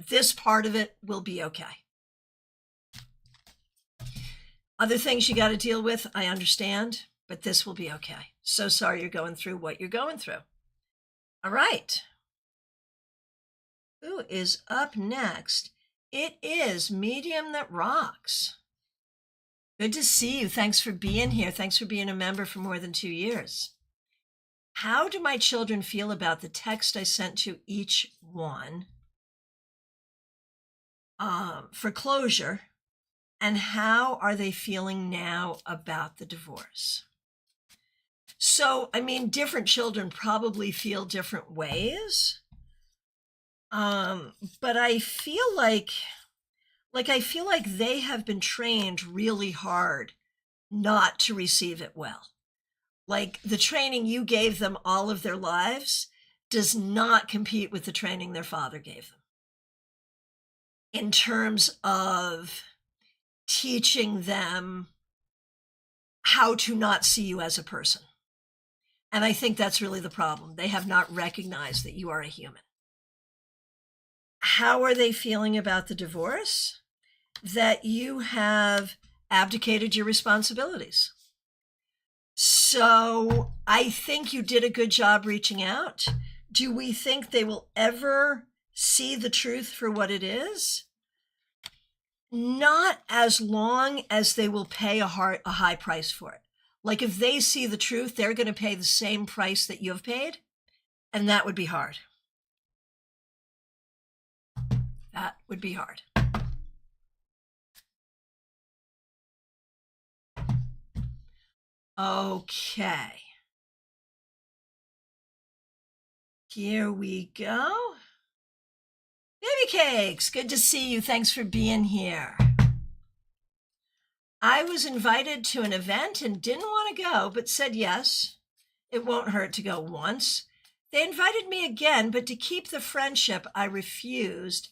This part of it will be okay. Other things you got to deal with, I understand, but this will be okay. So sorry you're going through what you're going through. All right. Who is up next? It is Medium That Rocks. Good to see you. Thanks for being here. Thanks for being a member for more than 2 years. How do my children feel about the text I sent to each one for closure? And how are they feeling now about the divorce? So, different children probably feel different ways. But I feel like they have been trained really hard not to receive it well. The training you gave them all of their lives does not compete with the training their father gave them. In terms of teaching them how to not see you as a person. And I think that's really the problem. They have not recognized that you are a human. How are they feeling about the divorce? That you have abdicated your responsibilities. So I think you did a good job reaching out. Do we think they will ever see the truth for what it is? Not as long as they will pay a high price for it. If they see the truth, they're going to pay the same price that you've paid, and that would be hard. That would be hard. Okay. Here we go. Baby Cakes, good to see you. Thanks for being here. I was invited to an event and didn't want to go, but said yes. It won't hurt to go once. They invited me again, but to keep the friendship, I refused.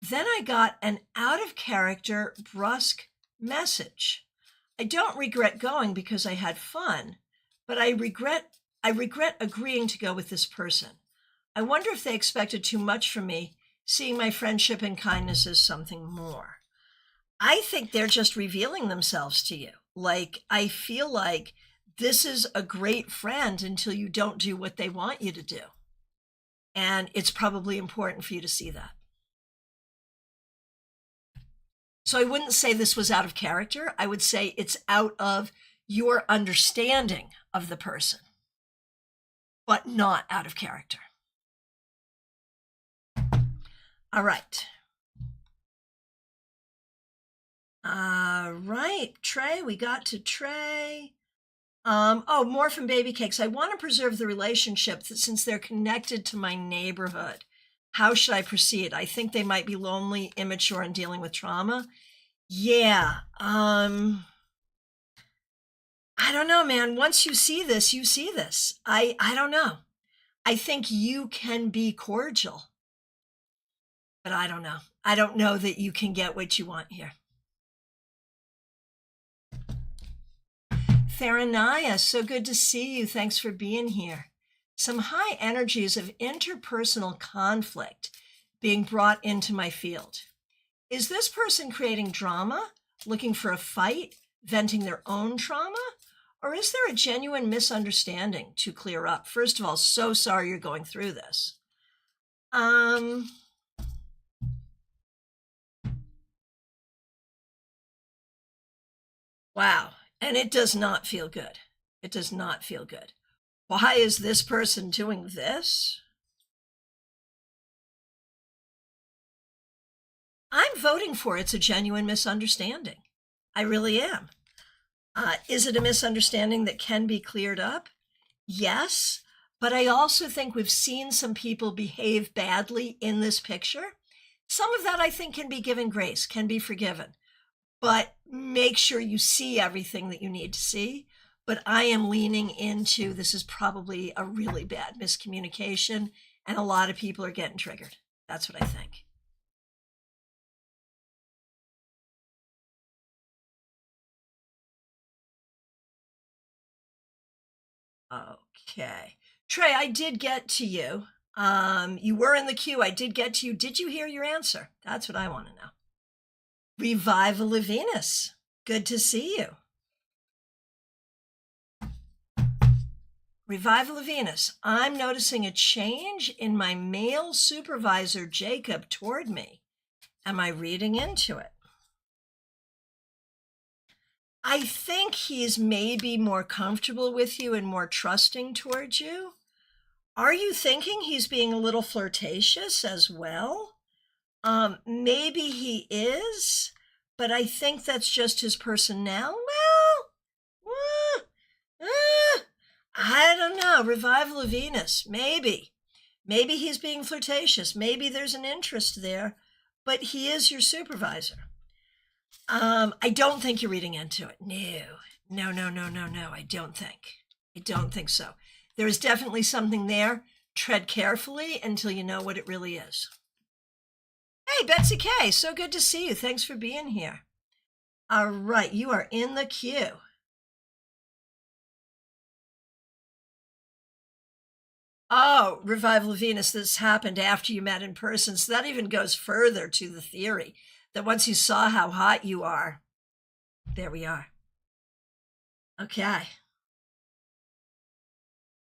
Then I got an out-of-character, brusque message. I don't regret going because I had fun, but I regret agreeing to go with this person. I wonder if they expected too much from me, seeing my friendship and kindness as something more. I think they're just revealing themselves to you. I feel like this is a great friend until you don't do what they want you to do. And it's probably important for you to see that. So I wouldn't say this was out of character. I would say it's out of your understanding of the person, but not out of character. All right. All right, Trey, we got to Trey. Oh, more from Baby Cakes. I want to preserve the relationship since they're connected to my neighborhood. How should I proceed? I think they might be lonely, immature, and dealing with trauma. Yeah. I don't know, man. Once you see this, you see this. I don't know. I think you can be cordial, but I don't know. I don't know that you can get what you want here. Faranaya, so good to see you. Thanks for being here. Some high energies of interpersonal conflict being brought into my field. Is this person creating drama, looking for a fight, venting their own trauma? Or is there a genuine misunderstanding to clear up? First of all, so sorry you're going through this. Wow. And it does not feel good. It does not feel good. Why is this person doing this? I'm voting for it's a genuine misunderstanding. I really am. Is it a misunderstanding that can be cleared up? Yes, but I also think we've seen some people behave badly in this picture. Some of that I think can be given grace, can be forgiven, but make sure you see everything that you need to see. But I am leaning into this is probably a really bad miscommunication, and a lot of people are getting triggered. That's what I think. Okay. Trey, I did get to you. You were in the queue. I did get to you. Did you hear your answer? That's what I want to know. Revival of Venus. Good to see you. Revival of Venus. I'm noticing a change in my male supervisor, Jacob, toward me. Am I reading into it? I think he's maybe more comfortable with you and more trusting towards you. Are you thinking he's being a little flirtatious as well? Maybe he is, but I think that's just his personnel. Well, I don't know. Revival of Venus, maybe. Maybe he's being flirtatious. Maybe there's an interest there, but he is your supervisor. I don't think you're reading into it. No. I don't think so. There is definitely something there. Tread carefully until you know what it really is. Hey, Betsy K, so good to see you. Thanks for being here. All right, you are in the queue. Oh, Revival of Venus, this happened after you met in person. So that even goes further to the theory that once you saw how hot you are, there we are. Okay.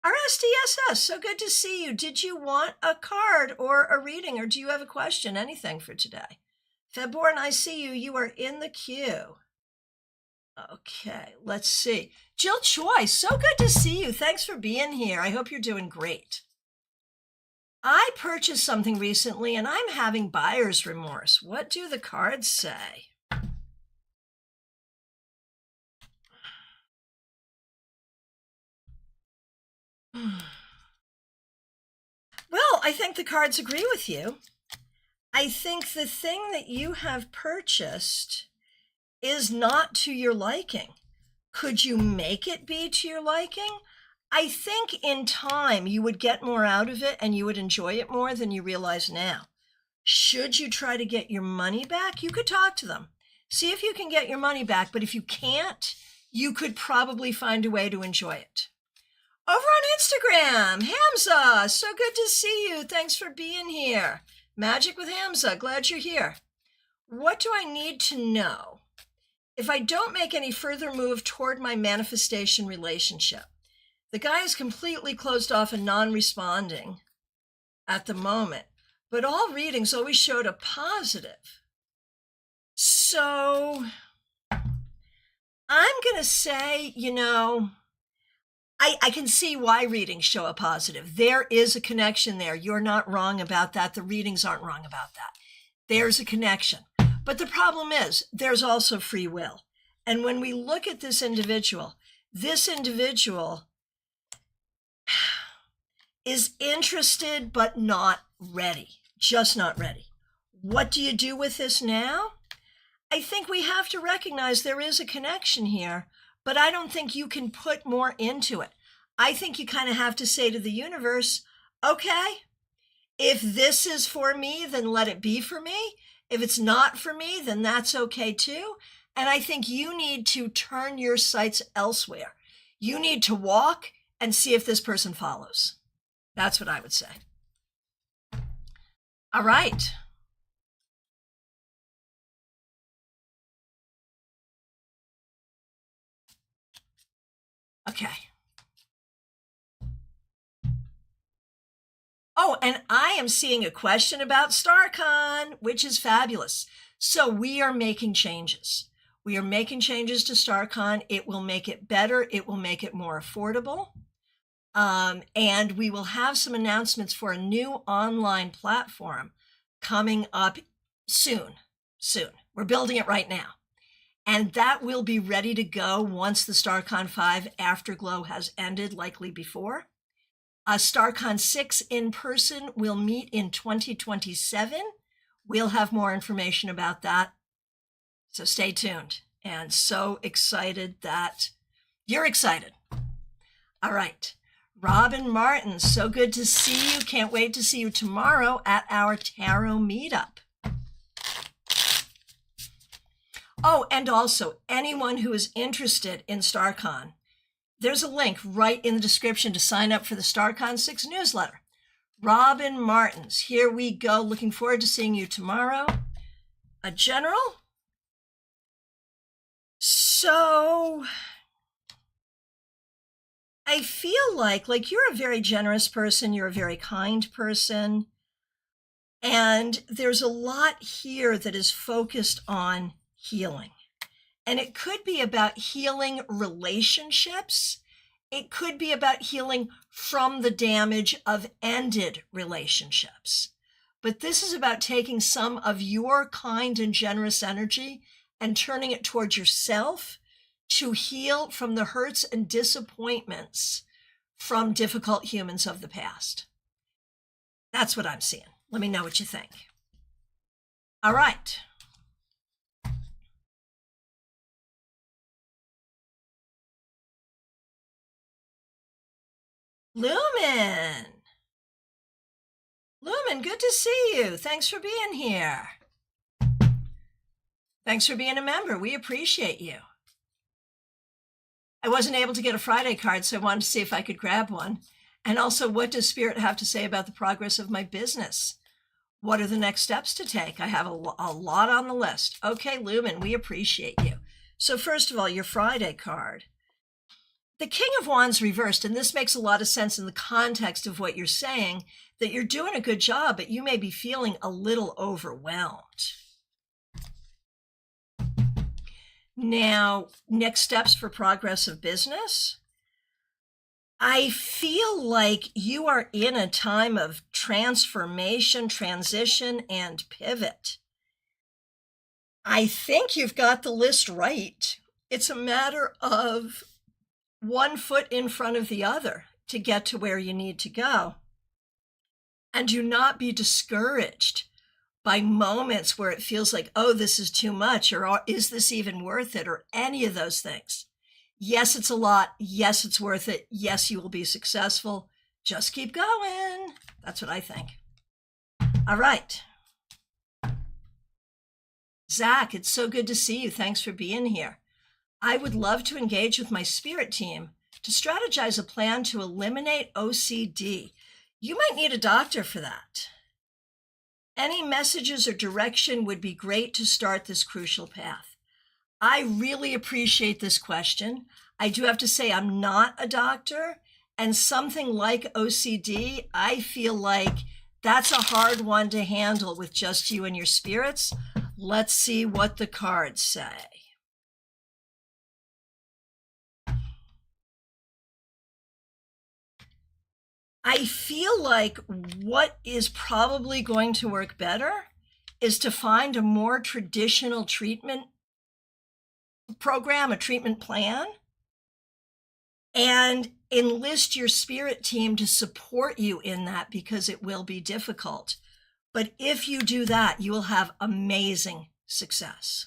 RSDSS, so good to see you. Did you want a card or a reading, or do you have a question, anything for today? Febborn, I see you. You are in the queue. Okay, let's see. Jill Choi, so good to see you. Thanks for being here. I hope you're doing great. I purchased something recently and I'm having buyer's remorse. What do the cards say? Well, I think the cards agree with you. I think the thing that you have purchased is not to your liking. Could you make it be to your liking? I think in time you would get more out of it and you would enjoy it more than you realize now. Should you try to get your money back? You could talk to them. See if you can get your money back, but if you can't, you could probably find a way to enjoy it. Over on Instagram, Hamza, so good to see you. Thanks for being here. Magic with Hamza, glad you're here. What do I need to know? If I don't make any further move toward my manifestation relationship, the guy is completely closed off and non-responding at the moment, but all readings always showed a positive. So I'm going to say, I can see why readings show a positive. There is a connection there. You're not wrong about that. The readings aren't wrong about that. There's a connection. But the problem is there's also free will. And when we look at this individual is interested but not ready, just not ready. What do you do with this now? I think we have to recognize there is a connection here, but I don't think you can put more into it. I think you kind of have to say to the universe, okay, if this is for me, then let it be for me. If it's not for me, then that's okay too. And I think you need to turn your sights elsewhere. You need to walk and see if this person follows. That's what I would say. All right. Okay. Oh, and I am seeing a question about StaarCon, which is fabulous. So we are making changes. We are making changes to StaarCon. It will make it better. It will make it more affordable. And we will have some announcements for a new online platform coming up soon. We're building it right now. And that will be ready to go once the StaarCon 5 Afterglow has ended, likely before. StaarCon 6 in person will meet in 2027. We'll have more information about that. So stay tuned. And so excited that you're excited. All right. Robin Martin, so good to see you. Can't wait to see you tomorrow at our tarot meetup. Oh, and also anyone who is interested in StaarCon, there's a link right in the description to sign up for the StaarCon 6 newsletter. Robin Martins, here we go. Looking forward to seeing you tomorrow. A general. So I feel like you're a very generous person. You're a very kind person. And there's a lot here that is focused on healing. And it could be about healing relationships. It could be about healing from the damage of ended relationships. But this is about taking some of your kind and generous energy and turning it towards yourself to heal from the hurts and disappointments from difficult humans of the past. That's what I'm seeing. Let me know what you think. All right. Lumen. Lumen, good to see you. Thanks for being here. Thanks for being a member. We appreciate you. I wasn't able to get a Friday card, so I wanted to see if I could grab one. And also, what does Spirit have to say about the progress of my business? What are the next steps to take? I have a lot on the list. Okay, Lumen, we appreciate you. So first of all, your Friday card. The King of Wands reversed, and this makes a lot of sense in the context of what you're saying, that you're doing a good job, but you may be feeling a little overwhelmed. Now, next steps for progress of business. I feel like you are in a time of transformation, transition, and pivot. I think you've got the list right. It's a matter of one foot in front of the other to get to where you need to go. And do not be discouraged by moments where it feels like, oh, this is too much, or is this even worth it, or any of those things. Yes, it's a lot. Yes, it's worth it. Yes, you will be successful. Just keep going. That's what I think. All right. Zach, it's so good to see you. Thanks for being here. I would love to engage with my spirit team to strategize a plan to eliminate OCD. You might need a doctor for that. Any messages or direction would be great to start this crucial path. I really appreciate this question. I do have to say I'm not a doctor, and something like OCD, I feel like that's a hard one to handle with just you and your spirits. Let's see what the cards say. I feel like what is probably going to work better is to find a more traditional treatment program, a treatment plan, and enlist your spirit team to support you in that, because it will be difficult. But if you do that, you will have amazing success.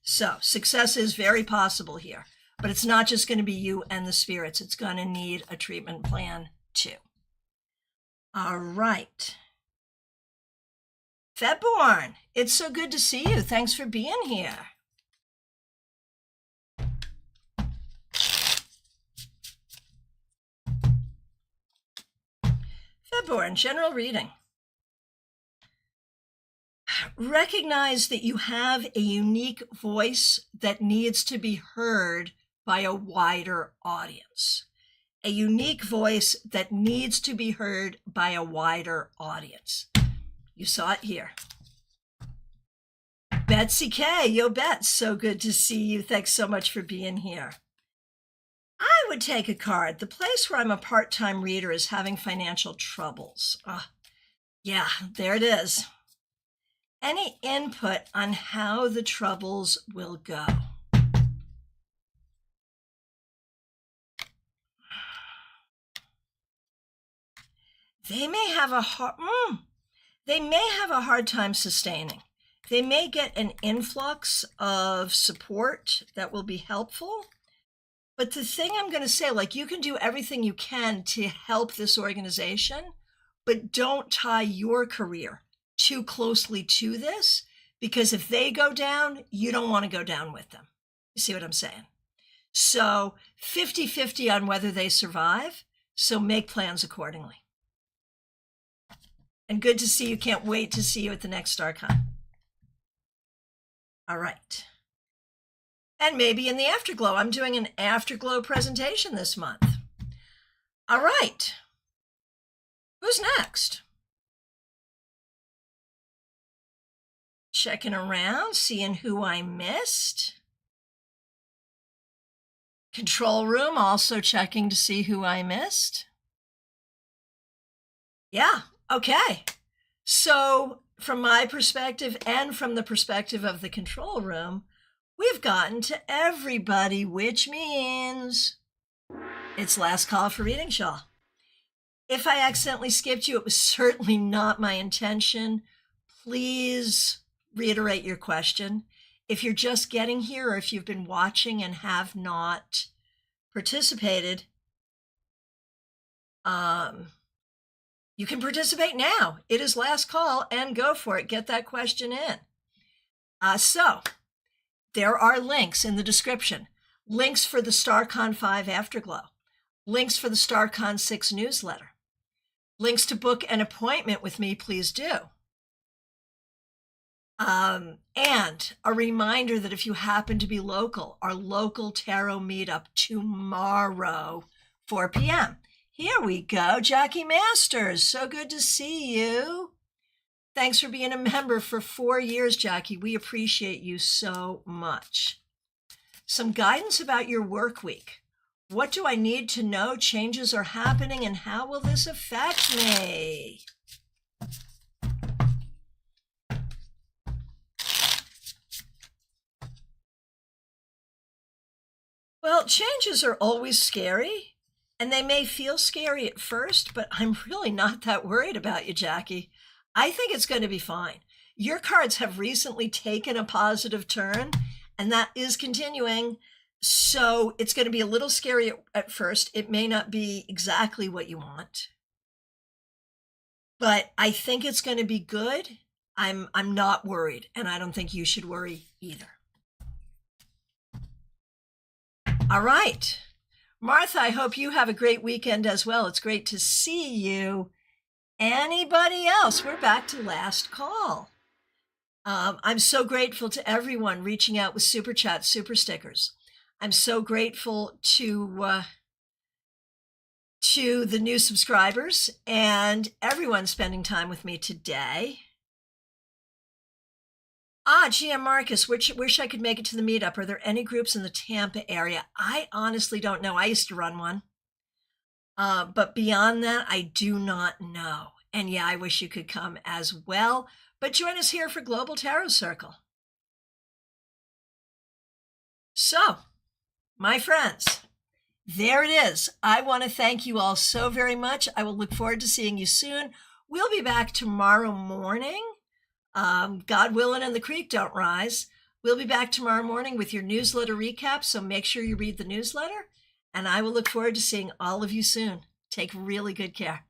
So success is very possible here, but it's not just going to be you and the spirits. It's going to need a treatment plan too. All right. Febborn, it's so good to see you. Thanks for being here. Febborn, general reading. Recognize that you have a unique voice that needs to be heard by a wider audience. A unique voice that needs to be heard by a wider audience. You saw it here. Betsy K, yo Bets, so good to see you. Thanks so much for being here. I would take a card. The place where I'm a part-time reader is having financial troubles. Yeah, there it is. Any input on how the troubles will go? They may have a hard time sustaining. They may get an influx of support that will be helpful. But the thing I'm going to say, like, you can do everything you can to help this organization, but don't tie your career too closely to this, because if they go down, you don't want to go down with them. You see what I'm saying? So 50-50 on whether they survive. So make plans accordingly. And good to see you. Can't wait to see you at the next StaarCon. All right. And maybe in the AfterGlow. I'm doing an AfterGlow presentation this month. All right. Who's next? Checking around, seeing who I missed. Control room, also checking to see who I missed. Yeah, okay. So from my perspective and from the perspective of the control room, we've gotten to everybody, which means it's last call for reading, Shaw. If I accidentally skipped you, it was certainly not my intention. Please reiterate your question. If you're just getting here, or if you've been watching and have not participated, you can participate now. It is last call, and go for it. Get that question in. So there are links in the description. Links for the StaarCon 5 AfterGlow. Links for the StaarCon 6 newsletter. Links to book an appointment with me, please do. And a reminder that if you happen to be local, our local tarot meetup tomorrow, 4 p.m. Here we go. Jackie Masters, so good to see you. Thanks for being a member for 4 years, Jackie. We appreciate you so much. Some guidance about your work week. What do I need to know? Changes are happening, and how will this affect me? Well, changes are always scary, and they may feel scary at first, but I'm really not that worried about you, Jackie. I think it's going to be fine. Your cards have recently taken a positive turn, and that is continuing. So it's going to be a little scary at first. It may not be exactly what you want, but I think it's going to be good. I'm not worried, and I don't think you should worry either. All right. Martha, I hope you have a great weekend as well. It's great to see you. Anybody else? We're back to last call. I'm so grateful to everyone reaching out with super chats, super stickers. I'm so grateful to the new subscribers and everyone spending time with me today. GM Marcus, wish I could make it to the meetup. Are there any groups in the Tampa area? I honestly don't know. I used to run one. But beyond that, I do not know. And yeah, I wish you could come as well. But join us here for Global Tarot Circle. So, my friends, there it is. I want to thank you all so very much. I will look forward to seeing you soon. We'll be back tomorrow morning. God willing and the creek don't rise. We'll be back tomorrow morning with your newsletter recap, so make sure you read the newsletter. And I will look forward to seeing all of you soon. Take really good care.